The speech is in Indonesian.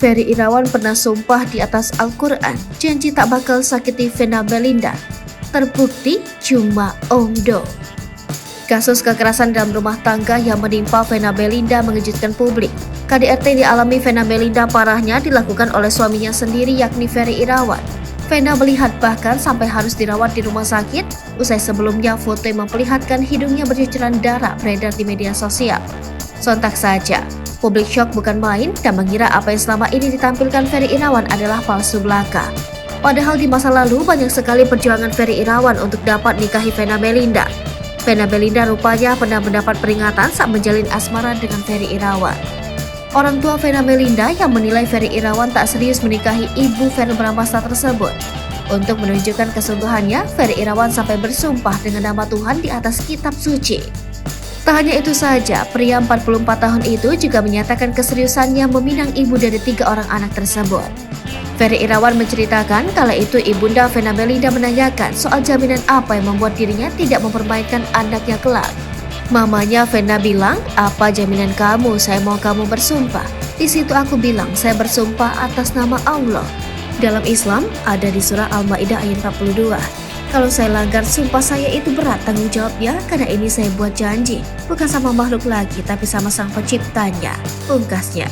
Ferry Irawan pernah sumpah di atas Al-Quran, janji tak bakal sakiti Vena Melinda. Terbukti cuma omdo. Kasus kekerasan dalam rumah tangga yang menimpa Vena Melinda mengejutkan publik. KDRT yang dialami Vena Melinda parahnya dilakukan oleh suaminya sendiri yakni Ferry Irawan. Vena melihat bahkan sampai harus dirawat di rumah sakit, usai sebelumnya foto yang memperlihatkan hidungnya bercucuran darah beredar di media sosial. Sontak saja, publik syok bukan main dan mengira apa yang selama ini ditampilkan Ferry Irawan adalah palsu belaka. Padahal di masa lalu banyak sekali perjuangan Ferry Irawan untuk dapat nikahi Vena Melinda. Vena Melinda rupanya pernah mendapat peringatan saat menjalin asmara dengan Ferry Irawan. Orang tua Vena Melinda yang menilai Ferry Irawan tak serius menikahi ibu Verrell Bramasta tersebut. Untuk menunjukkan kesungguhannya, Ferry Irawan sampai bersumpah dengan nama Tuhan di atas kitab suci. Tak hanya itu saja, pria 44 tahun itu juga menyatakan keseriusannya meminang ibu dari 3 orang anak tersebut. Ferry Irawan menceritakan kala itu ibunda Vena Melinda menanyakan soal jaminan apa yang membuat dirinya tidak mempermainkan anaknya kelak. Mamanya Vena bilang, "Apa jaminan kamu? Saya mau kamu bersumpah." Di situ aku bilang, "Saya bersumpah atas nama Allah." Dalam Islam ada di surah Al-Maidah ayat 42. Kalau saya langgar sumpah saya itu berat tanggung jawabnya karena ini saya buat janji bukan sama makhluk lagi tapi sama sang penciptanya, pungkasnya.